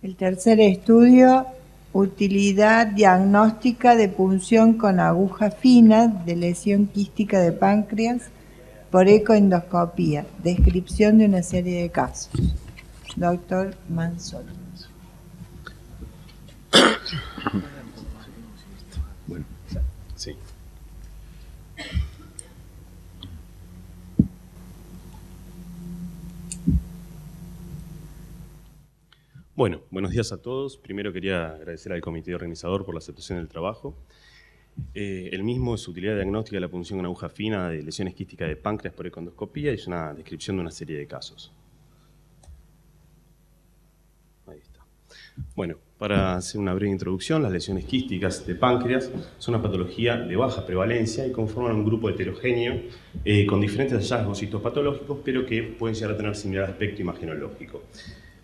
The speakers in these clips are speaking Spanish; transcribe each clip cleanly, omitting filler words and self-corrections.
El tercer estudio, utilidad diagnóstica de punción con aguja fina de lesión quística de páncreas por ecoendoscopía. Descripción de una serie de casos. Doctor Mansol. Bueno, sí. Bueno, buenos días a todos. Primero quería agradecer al comité organizador por la aceptación del trabajo. El mismo es utilidad diagnóstica de la punción con aguja fina de lesiones quísticas de páncreas por ecoendoscopía y es una descripción de una serie de casos. Ahí está. Bueno, para hacer una breve introducción, las lesiones quísticas de páncreas son una patología de baja prevalencia y conforman un grupo heterogéneo con diferentes hallazgos histopatológicos, pero que pueden llegar a tener similar aspecto imagenológico.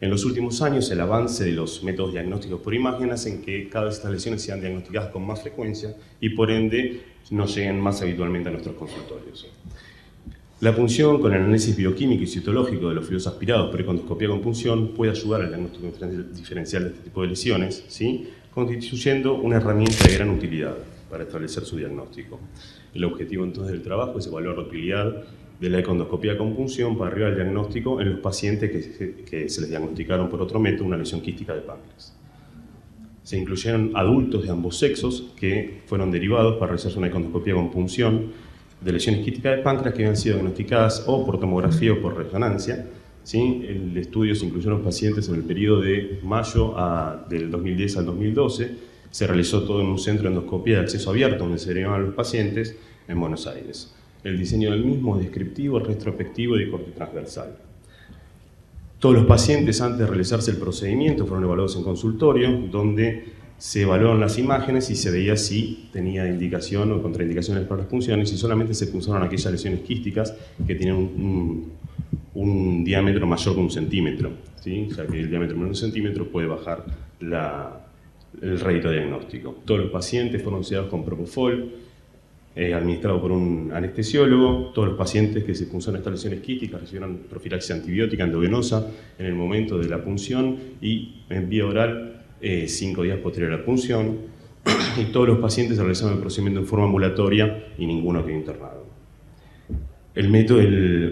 En los últimos años, el avance de los métodos diagnósticos por imagen hacen que cada vez estas lesiones sean diagnosticadas con más frecuencia y, por ende, nos lleguen más habitualmente a nuestros consultorios. La punción con el análisis bioquímico y citológico de los fluidos aspirados por ecoendoscopía con punción puede ayudar al diagnóstico diferencial de este tipo de lesiones, ¿sí?, constituyendo una herramienta de gran utilidad para establecer su diagnóstico. El objetivo entonces del trabajo es evaluar la utilidad de la ecoendoscopía con punción para arriba del diagnóstico en los pacientes que se les diagnosticaron por otro método una lesión quística de páncreas. Se incluyeron adultos de ambos sexos que fueron derivados para realizarse una ecoendoscopía con punción de lesiones quísticas de páncreas que habían sido diagnosticadas o por tomografía o por resonancia. ¿Sí? El estudio se incluyeron pacientes en el periodo de mayo del 2010 al 2012. Se realizó todo en un centro de endoscopía de acceso abierto donde se derivaban los pacientes en Buenos Aires. El diseño del mismo es descriptivo, retrospectivo y de corte transversal. Todos los pacientes antes de realizarse el procedimiento fueron evaluados en consultorio, donde se evaluaron las imágenes y se veía si tenía indicación o contraindicaciones para las punciones y solamente se punzaron aquellas lesiones quísticas que tienen un diámetro mayor que 1 centímetro, ¿sí? Ya que el diámetro menor de 1 centímetro puede bajar el rédito diagnóstico. Todos los pacientes fueron sedados con propofol, administrado por un anestesiólogo. Todos los pacientes que se punzaron estas lesiones quísticas recibieron profilaxis antibiótica endovenosa en el momento de la punción y en vía oral 5 días posterior a la punción, y todos los pacientes realizaron el procedimiento en forma ambulatoria y ninguno quedó internado.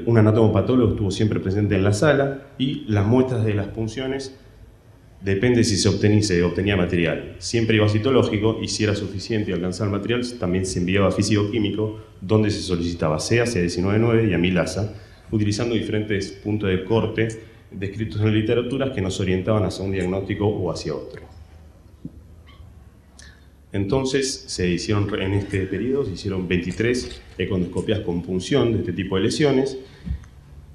Un anatomopatólogo estuvo siempre presente en la sala y las muestras de las punciones depende si se obtenía material. Siempre iba citológico y si era suficiente y alcanzaba el material, también se enviaba físico-químico, donde se solicitaba CEA, CA19 y amilasa, utilizando diferentes puntos de corte descritos en la literatura que nos orientaban hacia un diagnóstico o hacia otro. Entonces, en este periodo se hicieron 23 ecoendoscopias con punción de este tipo de lesiones.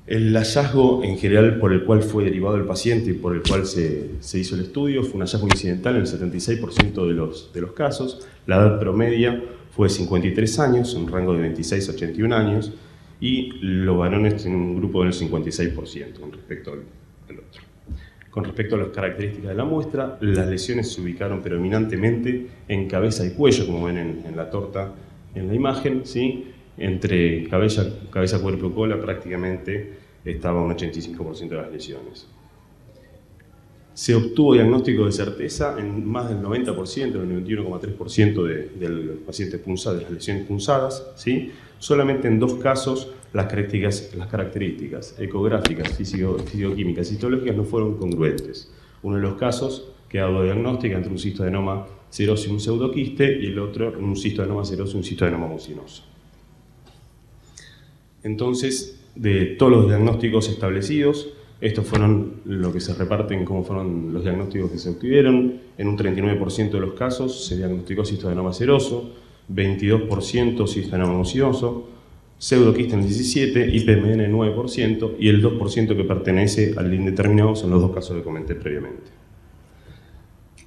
El hallazgo en general por el cual fue derivado el paciente y por el cual se hizo el estudio fue un hallazgo incidental en el 76% de los casos. La edad promedia fue 53 años, un rango de 26 a 81 años, y los varones tienen un grupo del 56% con respecto al otro. Con respecto a las características de la muestra, las lesiones se ubicaron predominantemente en cabeza y cuello, como ven en la torta en la imagen, ¿sí? Entre cabeza, cuerpo y cola prácticamente estaba un 85% de las lesiones. Se obtuvo diagnóstico de certeza en más del 90%, el 91,3% de los pacientes punzados, de las lesiones punzadas, ¿sí? Solamente en 2 casos las características ecográficas, fisicoquímicas y citológicas no fueron congruentes. Uno de los casos quedó diagnóstica entre un cistoadenoma seroso y un pseudoquiste, y el otro un cistoadenoma seroso y un cistoadenoma mucinoso. Entonces, de todos los diagnósticos establecidos, estos fueron lo que se reparten como fueron los diagnósticos que se obtuvieron. En un 39% de los casos se diagnosticó cistoadenoma seroso, 22% cistoadenoma mucinoso, pseudoquiste en el 17%, IPMN en 9% y el 2% que pertenece al indeterminado son los 2 casos que comenté previamente.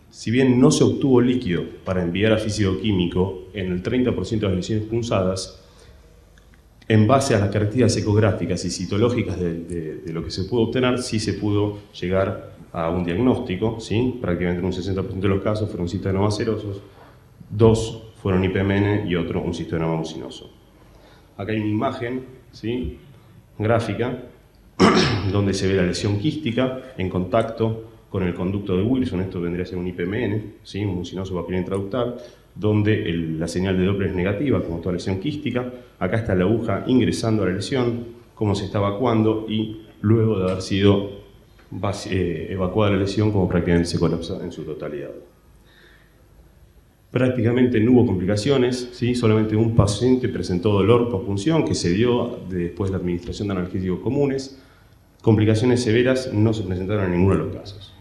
Si bien no se obtuvo líquido para enviar a físico-químico en el 30% de las lesiones punzadas, en base a las características ecográficas y citológicas de lo que se pudo obtener, sí se pudo llegar a un diagnóstico, ¿sí? Prácticamente en un 60% de los casos fueron cistoadenomas serosos, 2 fueron IPMN y otro un cistoadenoma mucinoso. Acá hay una imagen, ¿sí?, gráfica donde se ve la lesión quística en contacto con el conducto de Wilson. Esto vendría a ser un IPMN, ¿sí? Un mucinoso papiloma intraductal, donde la señal de Doppler es negativa, como toda lesión quística. Acá está la aguja ingresando a la lesión, cómo se está evacuando, y luego de haber sido evacuada la lesión, como prácticamente se colapsa en su totalidad. Prácticamente no hubo complicaciones, ¿sí? Solamente un paciente presentó dolor pospunción que se dio después de la administración de analgésicos comunes. Complicaciones severas no se presentaron en ninguno de los casos.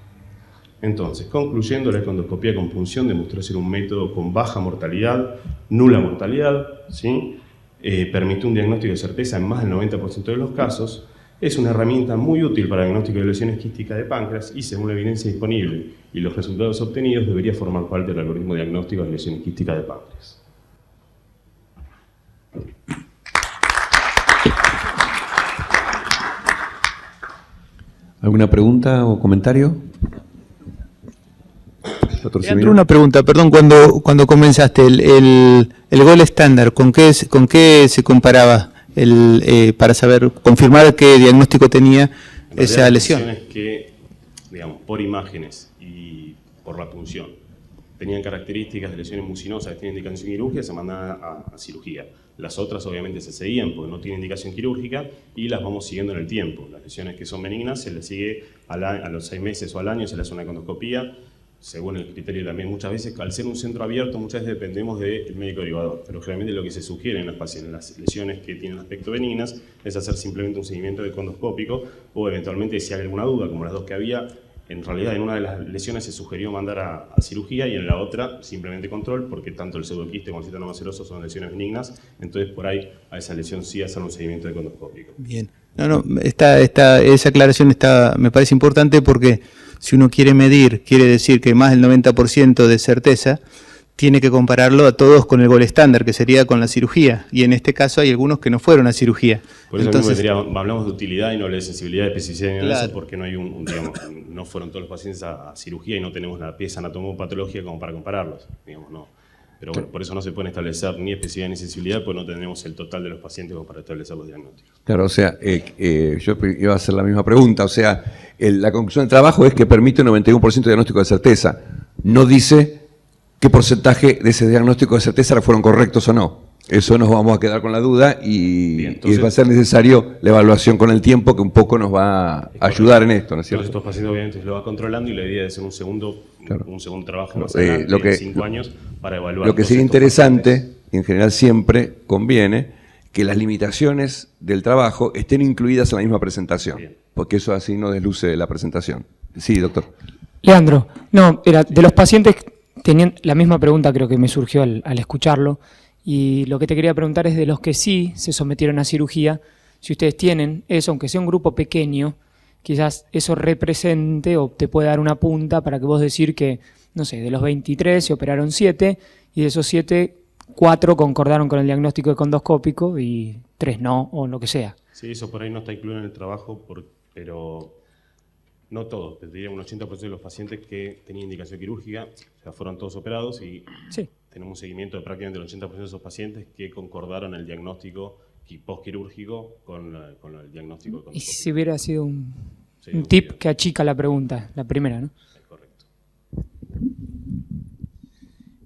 Entonces, concluyendo, la econdoscopía con punción demostró ser un método con baja mortalidad, nula mortalidad, ¿sí? Permite un diagnóstico de certeza en más del 90% de los casos. Es una herramienta muy útil para el diagnóstico de lesiones quísticas de páncreas y, según la evidencia disponible y los resultados obtenidos, debería formar parte del algoritmo diagnóstico de lesiones quísticas de páncreas. ¿Alguna pregunta o comentario? Leandro, una pregunta, perdón, cuando comenzaste, el gol estándar, ¿con qué se comparaba para saber, confirmar qué diagnóstico tenía esa lesión? Lesiones que, digamos, por imágenes y por la punción, tenían características de lesiones mucinosas que tienen indicación quirúrgica, se mandaban a cirugía. Las otras obviamente se seguían porque no tienen indicación quirúrgica y las vamos siguiendo en el tiempo. Las lesiones que son benignas se les sigue a los 6 meses o al año, se les hace una econdoscopía, según el criterio también. Muchas veces, al ser un centro abierto, muchas veces dependemos del médico derivador, pero generalmente lo que se sugiere en los pacientes, en las lesiones que tienen aspecto benignas, es hacer simplemente un seguimiento econdoscópico, o eventualmente, si hay alguna duda, como las dos que había, en realidad en una de las lesiones se sugirió mandar a cirugía y en la otra simplemente control, porque tanto el pseudoquiste como el citónoma seroso son lesiones benignas, entonces por ahí a esa lesión sí hacer un seguimiento econdoscópico. Bien. Esa aclaración me parece importante porque si uno quiere medir, quiere decir que más del 90% de certeza, tiene que compararlo a todos con el gol estándar, que sería con la cirugía. Y en este caso hay algunos que no fueron a cirugía. Por eso entonces, hablamos de utilidad y no de sensibilidad, de especificidad ni nada de eso, porque no hay digamos, no fueron todos los pacientes a cirugía y no tenemos la pieza anatomopatológica como para compararlos. Digamos, no. Pero bueno, por eso no se pueden establecer ni especificidad ni sensibilidad, pues no tenemos el total de los pacientes como para establecer los diagnósticos. Claro, o sea, yo iba a hacer la misma pregunta. O sea, la conclusión del trabajo es que permite un 91% de diagnóstico de certeza. No dice qué porcentaje de ese diagnóstico de certeza fueron correctos o no. Eso nos vamos a quedar con la duda y va a ser necesario la evaluación con el tiempo, que un poco nos va a ayudar en esto, ¿no es cierto? Entonces estos pacientes obviamente lo va controlando y la idea es hacer un segundo trabajo más adelante, de 5 años, para evaluar. Lo que sería interesante, y en general siempre conviene, que las limitaciones del trabajo estén incluidas en la misma presentación, bien, porque eso así no desluce la presentación. Sí, doctor. Leandro, no, era de los pacientes, tenían la misma pregunta, creo que me surgió al escucharlo, y lo que te quería preguntar es de los que sí se sometieron a cirugía, si ustedes tienen eso, aunque sea un grupo pequeño, quizás eso represente o te puede dar una punta para que vos decir que, no sé, de los 23 se operaron 7 y de esos 7, 4 concordaron con el diagnóstico econdoscópico y 3 no, o lo que sea. Sí, eso por ahí no está incluido en el trabajo, pero no todos, te diría un 80% de los pacientes que tenían indicación quirúrgica, o sea, fueron todos operados y sí, tenemos un seguimiento de prácticamente el 80% de esos pacientes que concordaron el diagnóstico postquirúrgico con el diagnóstico econdoscópico. Y si hubiera sido un tip que achica la pregunta, la primera, ¿no? Correcto.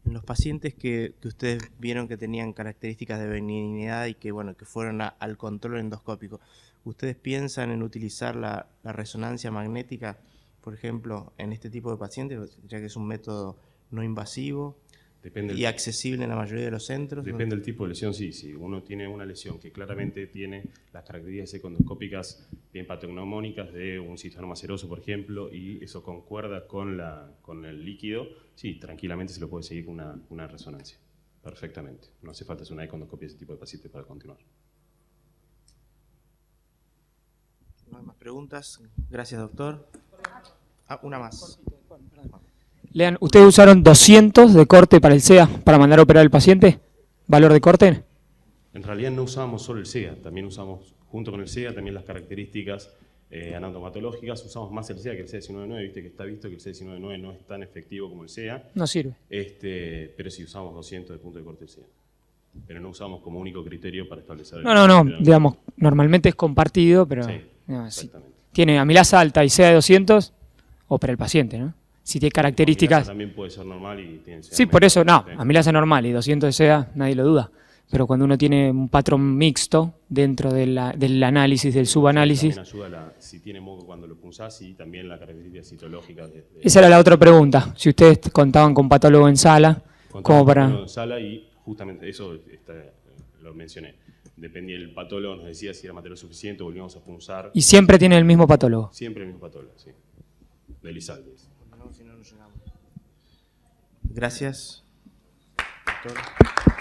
En los pacientes que ustedes vieron que tenían características de benignidad y que, bueno, que fueron al control endoscópico, ¿ustedes piensan en utilizar la resonancia magnética, por ejemplo, en este tipo de pacientes, ya que es un método no invasivo y accesible en la mayoría de los centros? Depende del tipo de lesión, sí. Si uno tiene una lesión que claramente tiene las características econdoscópicas bien patognomónicas de un citónoma seroso, por ejemplo, y eso concuerda con el líquido, sí, tranquilamente se lo puede seguir con una resonancia. Perfectamente. No hace falta hacer una econdoscopia de ese tipo de pacientes para continuar. No hay más preguntas. Gracias, doctor. Una más. Lean, ¿ustedes usaron 200 de corte para el CEA para mandar a operar al paciente? ¿Valor de corte? En realidad no usábamos solo el CEA, también usamos, junto con el CEA, también las características anatomatológicas. Usamos más el CEA que el CEA-19-9, viste que está visto que el CEA-19-9 no es tan efectivo como el CEA. No sirve. Pero sí usamos 200 de punto de corte del CEA. Pero no usamos como único criterio para establecer... No, digamos, normalmente es compartido, pero... Sí, exactamente. Si tiene amilasa alta y CEA de 200... o para el paciente, ¿no? Si tiene características... También puede ser normal y tiene Sí, por eso, no, amilasa normal y 200 de SEA, nadie lo duda. Pero cuando uno tiene un patrón mixto dentro del análisis, del subanálisis... También ayuda si tiene moco cuando lo punzás y también la característica citológica. Esa era la otra pregunta. Si ustedes contaban con patólogo en sala, como para... En sala y justamente eso lo mencioné. Dependía del patólogo, nos decía si era material suficiente, volvíamos a punzar. ¿Y siempre tiene el mismo patólogo? Siempre el mismo patólogo, sí. De Elizalde. Gracias, doctor.